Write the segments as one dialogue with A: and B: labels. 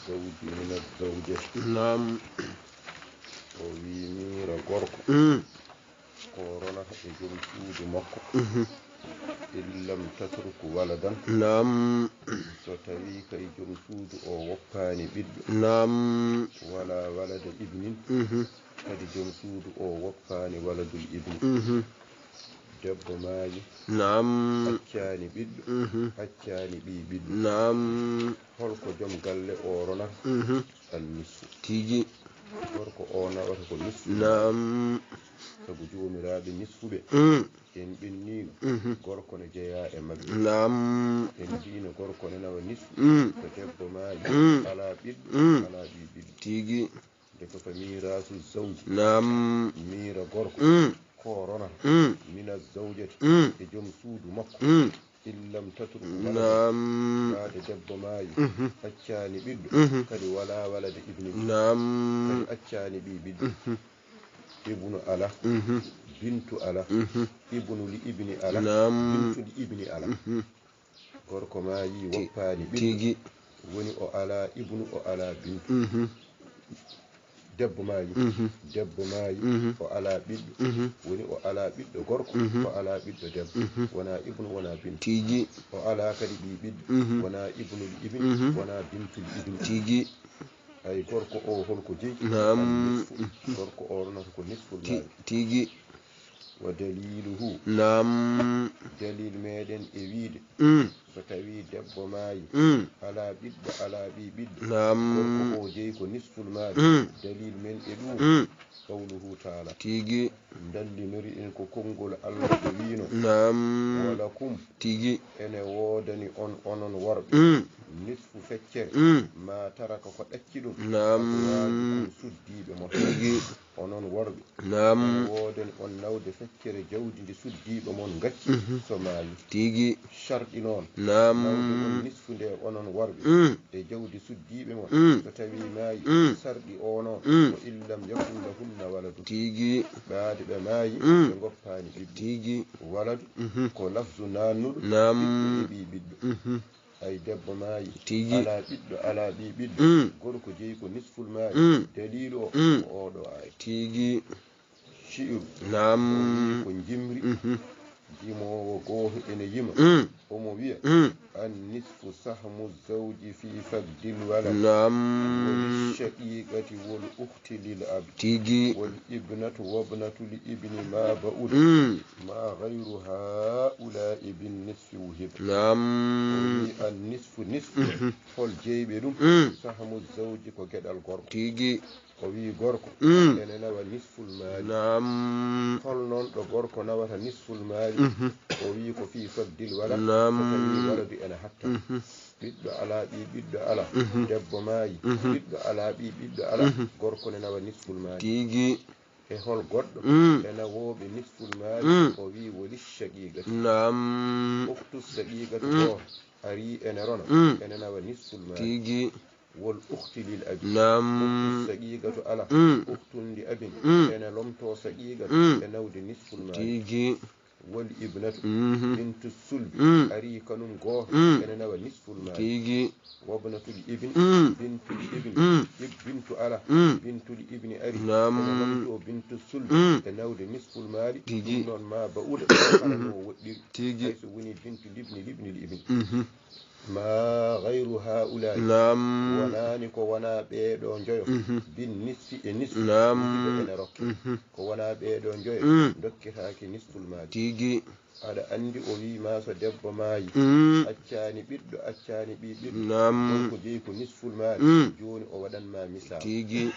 A: الزوج من الزوجة
B: نعم
A: ويمير غرق قورنا إجل سود مكو إن لم تترك ولدا
B: نعم
A: ستويك إجل سود أو وفاني بد
B: نعم
A: ولا ولد ابن قد جل سود أو وفاني ولد الابن debbo maayi
B: نعم
A: accani ɓiɗɗo accani ɓi ɓiɗɗo
B: نعم
A: holko joom galle o ronata annisfu
B: tigi
A: gorko o nawata ko nisfu
B: نعم
A: sabu jomiraɓe nisfuɓe en ɓennino gorko ne jeeya e mabɓe
B: نعم
A: en mbino gorko ne nawa nisfu to debbo maayi ala ɓiɗɗo ala ɓi ɓiɗɗo
B: tigi
A: deko fa mirasu zawji
B: نعم
A: mira gorko ko ronata mina zawjati e joom suudu makko illam tatru
B: نعم
A: baade debbo maayi accani ɓiɗɗo kadi wala walade ibni
B: نعم
A: kadi accani ɓi ɓiɗɗo ibnu ala bintu ala ibnu li ibni ala bintu li ibni ala gorko maayi woppani ɓiɗɗo woni o ala ibnu o ala bintu debbo maayi o ala ɓiɗɗo woni o ala ɓiɗɗo gorko o ala ɓiɗɗo debbo wona ibnu wona bintu
B: tigi
A: o ala kadi ɓi ɓiɗɗo wona ibnu li ibni wona bintu li ibni
B: tigi
A: ay gorko o holko jeyi gorko o ronata ko nisful maayi
B: tigi
A: wa daliluhu
B: nam
A: dalil meɗen e wiide so tawi debbo maayi ala ɓiɗɗo ala ɓi ɓiɗɗo gorko o jeyi ko nisful maayi dalil men e ɗum qawluhu taala
B: tigi
A: dallinori en ko konngol Allah ɓe wiino wala kum
B: tigi
A: ene woodani on onon worɓe nisfu feccere ma taraka ko ɗacci ɗum waaji suddiɓe mon tigi onon worɓe ene woodani on nawde feccere jawdi ndi suddiɓe mon gacci so maayi
B: tigi
A: sharɗi noon nawde on nisfu nde onon worɓe e jawdi suddiɓe mon so tawi maayi sarɗi o noon ko illam yakun lahunna waladu
B: tigi
A: ɓaade ɓe maayi ɓe goppani ɓiɗɗo
B: tigi
A: waladu ko lafzu nannuɗo ɓiɗɗo e ɓi ɓiɗɗo ay debbo maayi ala ɓiɗɗo ala ɓi ɓiɗɗo gorko jeyi ko nisful maayi dalilu o ko oɗo ay
B: tigi
A: shi'ru ko jimri jimowo gooto ene yima omo wiya an nisfu sahmu zawji fi faddil walad wal shaqiqati wal ukhti lil abi
B: tigi
A: wal ibnatu wabnatu li ibni ma ba'ud ma ghayru haula'i bin nisfi wuhib an nisfu hol jeyɓe ɗum sahmu zawji ko geɗal gorko
B: tigi
A: o wi gorko ene nawa nisful maali hol noon ɗo gorko nawata nisful maali o wi ko fi faddil wala so tawi waladu ene hatta ɓiɗɗo ala ɓi ɓiɗɗo ala debbo maayi ɓiɗɗo ala ɓi ɓiɗɗo ala gorko ne nawa nisful maali
B: tigi
A: e hol goɗɗo ene wooɓe nisful maali o wi woli shaqiqati uktu shaqiqatu goto ari ene rona ene nawa nisful maali tigi wol ukhti lil abi uktu saqiqatu ala uktun li abin ene lomto saqiqatu e nawde nisful maali tigi wol ibnatu bintu sulbi ari kanum gooto ene nawa nisful maali tigi wabnatu li ibni bintu li ibni bintu ala bintu li ibni ari ene lomto bintu sulbi e nawde nisful maali ɗum noon ma ba'uda kala no woɗɗiri hay so woni bintu libni li ibni ma ghayru haula wonani ko wona ɓeeɗo njoyo bin nisfi e nisfu ene rokke ko wona ɓeeɗo njoyo dokketake nisful maali tigi aɗa andi o wima so debbo maayi accani ɓiɗɗo accani ɓi ɓiɗɗo ko jeyi ko nisful maali joni o waɗanma misal tigi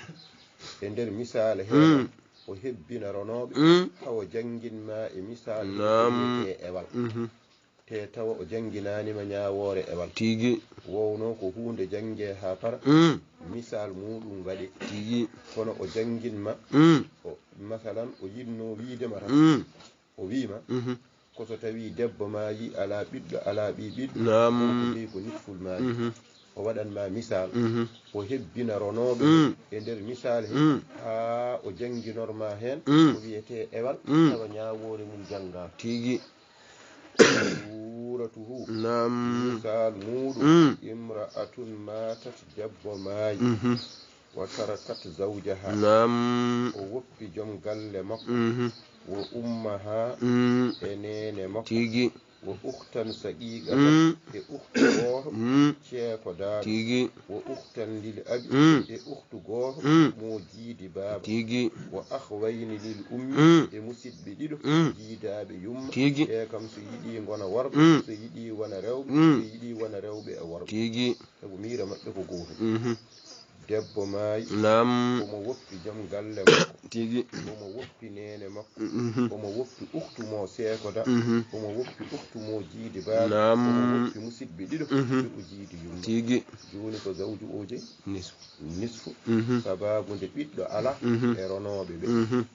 A: e nder misal heeɗo o hebbina ronoɓe hawo janginma e misal e ewal te tawa o janginanima ñawore ewal tigi wowno ko hunde jange ha para misal muɗum waɗe tigi kono o janginma o masalan o yinno wiidema tan o wima koso tawi debbo maayi ala ɓiɗɗo ala ɓi ɓiɗɗo ko jeyi ko nisful maayi o waɗanma misal o hebbina ronoɓe e nder misal he ha o janginorma hen ko wiyete ewal tawa ñawore mum janga tigi misalatuhu misal muɗum imra'atun matat debbo maayi wa tarakat zawjaha o woppi joom galle makko wo ummaha e nene makko wo uktan saqiqatan e uktu goto ceeko daaɗo wo uktan lil abi e uktu goto mo jiidi baaba wo akhwayni lil ummi e musidɓe ɗiɗo jiidaɓe yumma e kam so yiɗi gona worɓe so yiɗi wona rewɓe so yiɗi wona rewɓe e worɓe sabu miira maɓɓe ko goto debbo maayi omo woppi joom galle makko omo woppi nene makko omo woppi uktu mo seekoda omo woppi uktu mo jiidi baaba omo woppi musidɓe ɗiɗo ɓe o jiidi yumma joni ko zawju oje nisfu sababu nde ɓiɗɗo ala e ronoɓe ɓe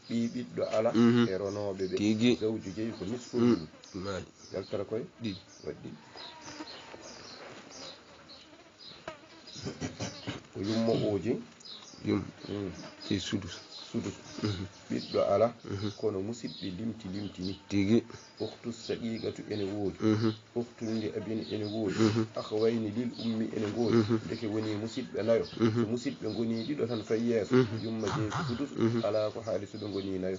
A: ɓi ɓiɗɗo ala e ronoɓe ɓe zawju jeyi ko nisfu yaltara koye waɗɗi ko yummo oje sudus ɓiɗɗo ala kono musidɓe limti ni uktu saqiqatu ene woodi uktunde abin ene woodi akhwayni lil ummi ene woodi deke woni musidɓe nayo so musidɓe goni ɗiɗo tan fay yeeso yumma jeyi ko sudus ala ko haali so ɓe goni nayo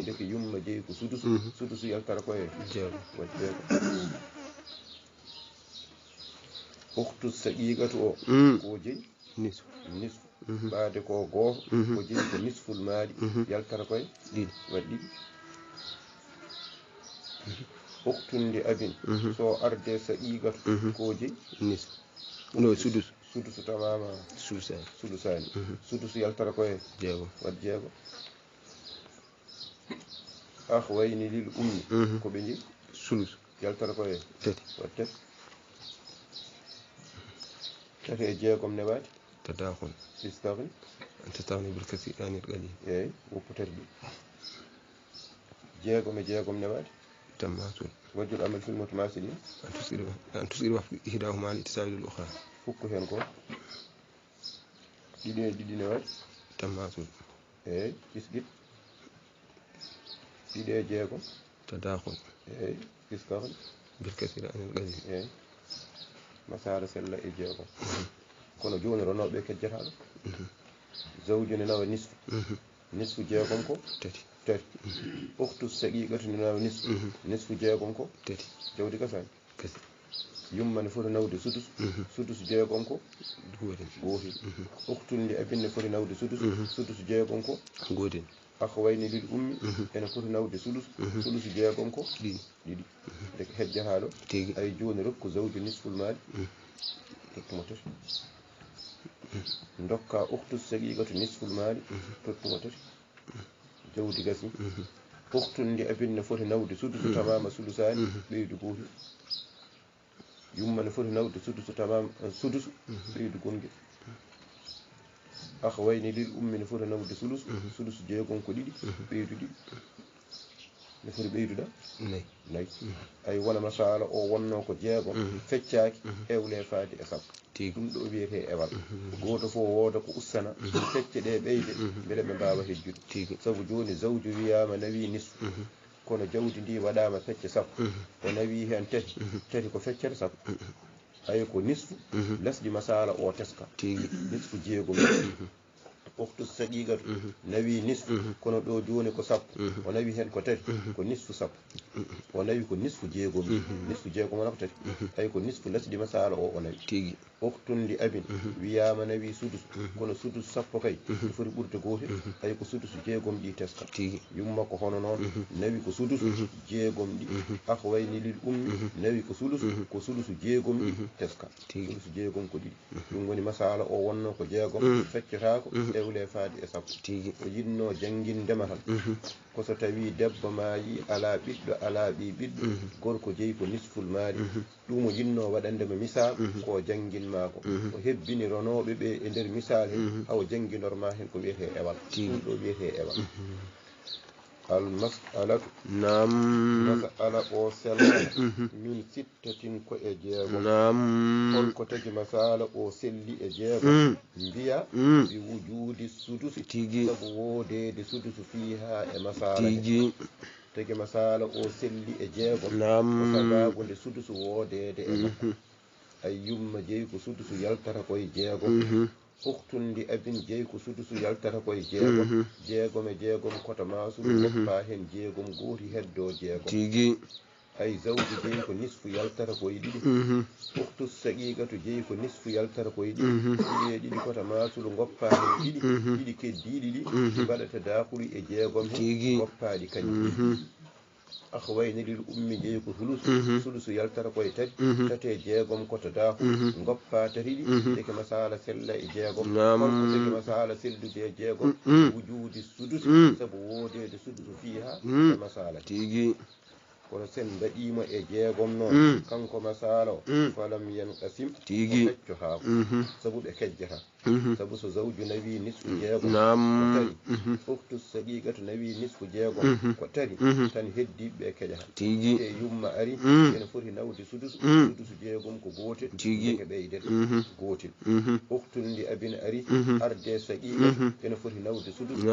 A: deke yumma jeyi ko sudus yaltara koye waddeeko uktu saqiqatu o ko jeyi nisfu ɓaade ko gooto ko jeyi ko nisful maali yaltara koye waɗɗi uktunde abin so arde saqiqatu ko jeyi sudusu tamama sulusani sudusu yaltara koye wat jeego akhwayni lil ummi ko ɓe jeyi sulus yaltara koye wat tati e jeegom ne waati tadakun istafni tatawni bil kasirani qali woppotati ɗum jeegom e jeegom ne waati tammatul wajjul amal fil mutamasilin an tusiri ihdahuma al ittisabil ukhra fukko hen ko ɗiɗi e ɗiɗi ne waati tammatul isgit ɗiɗi e jeegom tadakun istafni bil kasirani qali masara sella e jeegom kono joni ronoɓe kejjataɗo zawju ne nawa nisfu jeegom ko tati uktu saqiqatu ne nawa nisfu jeegom ko tati jawdi kasani yumma ne foti nawde sudus jeegom ko gotel uktunde abinne foti nawde sudus jeegom ko gotel akhwayni lil ummi ene foti nawde sudus jeegom ko ɗiɗi deke hejjataɗo ay joni rokku zawju nisful maali tottuma tati dokka uktu saqiqatu nisful maali tottuma tati jawdi gasi uktunde abinne foti nawde sudusu tamama sulusani ɓeydu gotel yumma ne foti nawde sudusu tamama sudusu ɓeydu gonge akhwayni lil ummi ne foti nawde sudusu jeegom ko ɗiɗi ɓeydu ɗiɗi ne foti ɓeyduɗa nayi ay wona masala o wonno ko jeegom feccaki ewle faade e sappo ɗum ɗo wiyete ewal goto fof wooda ko ustana fecce ɗe ɓeyde beele ɓe mbawa hejjude sabu joni zawju wiyama nawi nisfu kono jawdi ndi waɗama fecce sappo o nawi hen tati ko feccere sappo ay ko nisfu lesdi masala o teska nisfu jeegom uktu saqiqatu nawi nisfu kono ɗo joni ko sappo o nawi hen ko tati ko nisfu sappo o nawi ko nisfu jeegom nisfu jeegom wona ko tati ay ko nisfu lesdi masala o nawi uktundi abin wiyama nawi sudus kono sudus sappo kay foti ɓurde gotel ay ko sudus jeegom ɗi teska yumma ko hono noon nawi ko sudus jeegom ɗi akhwayni lil ummi nawi ko sudus jeegom ɗi teska sudus jeegom ko ɗiɗi ɗum woni masala o wonno ko jeegom feccetako ewle faade e sappo o yinno janguindema tan koso tawi debbo maayi ala ɓiɗɗo ala ɓi ɓiɗɗo gorko jeeyi ko nisful maali ɗum o yinno waɗandema misal ko janguinma ko o hebbini ronoɓe ɓe e nder misal he hawo janguinorma hen ko wiyete ewal ɗum ɗo wiyete ewal almasalatu masala o selma min sittatin ko e jeegom holko tagi masala o selli e jeegom mbiya bi wujudi sudusi sabu wodede sudusu fiha e masala tege masala o selli e jeegom o sagagonde sudusu woodede e makko ay yumma jeyi ko sudusu yaltata koye jeegom uktun li abin jeyi ko sudusu yaltata koye jeegom jeegom e jeegom koto masudu goppa hen jeegom gooti heddo jeegom tigi ay zawju jeyi ko nisfu yaltata koye ɗiɗi uktu saqiqatu jeyi ko nisfu yaltata koye ɗiɗi ɗiɗi e ɗiɗi koto masudu goppa hen ɗiɗi ɗiɗi keddiɗi ɗi ɗi mbaɗata dakuri e jeegom hen goppaɗi kañum akhwayni lil ummi jeyi ko sulusu yaltata koye tati tate jeegom koto daaku goppa tati ɗi deke masala sella e jeegom holko deke masala sellude e jeegom wujudi sudusu sabu wodede sudusu fiha e masala tigi kono sen mbaɗima e jeegom noon kanko masala o falam yen qasim tigi fecco haako sabu ɓe kejjata sabu so zawju nawi nisfu jeegom ko tari uktu saqiqatu nawi nisfu jeegom ko tari tan heddiɓe keƴata tigi e yumma ari ene foti nawde sudusu jeegom ko gotel deke ɓeydete gotel uktun li abin ari arde saqiqatu ene foti nawde sudusu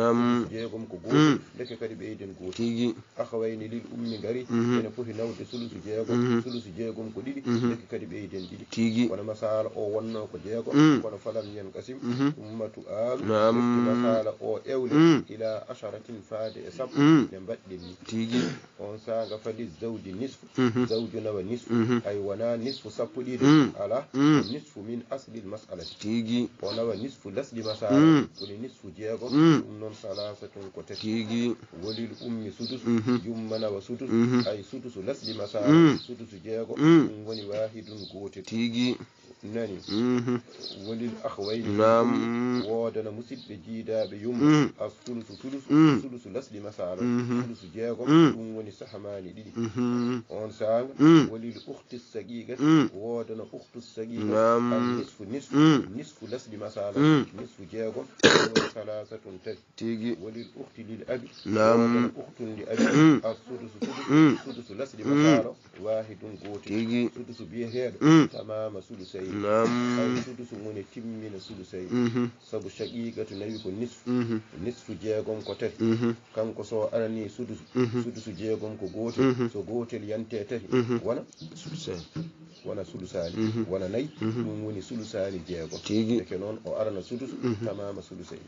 A: jeegom ko gotel deke kadi ɓeyden gotel tigi akhawayni lil ummi ngari ene foti nawde sulusu jeegom ko ɗiɗi deke kadi ɓeyden ɗiɗi tigi kono masala o wonno ko jeegom kono falam yen qasim ummatu alu masala o ewle ila asharatin faade e sappo ne mbaɗɗen ni tigi on saga fali zawji nisfu zawju nawa nisfu ay wona nisfu sappo ɗiɗi ala nisfu min aslil mas'alati tigi o nawa nisfu lasɗi masala woni nisfu jeegom ɗum noon salasatun ko tati tigi wolil ummi sudus yumma nawa sudus ay sudusu lasɗi masala sudusu jeegom ɗum woni wahidun gotel tigi nani wolil akhwayni wodana musidɓe jiidaɓe yumma as sulusu lasɗi masala sulusu jeegom ɗum woni sahamani ɗiɗi on sanga wolil ukhti saqiqati wodana ukhtu saqiqati nisfu lasɗi masala nisfu jeegom ɗum woni salasatun tati tigi wolil ukhti lil abi wodana ukhtun li abi as sudusu lasɗi masala wahidun gotel tigi sudusu biyeteɗo tamama sulusay ay sudusu mone timmina sulusay sabu shaqiqatu nawi ko nisfu jeegom ko tati kanko so arani sudusu jeegom ko gotel so gotel yante tati wona sulusani wona nayi ɗum woni sulusani jeegom deke noon o arana sudusu tamama sulusay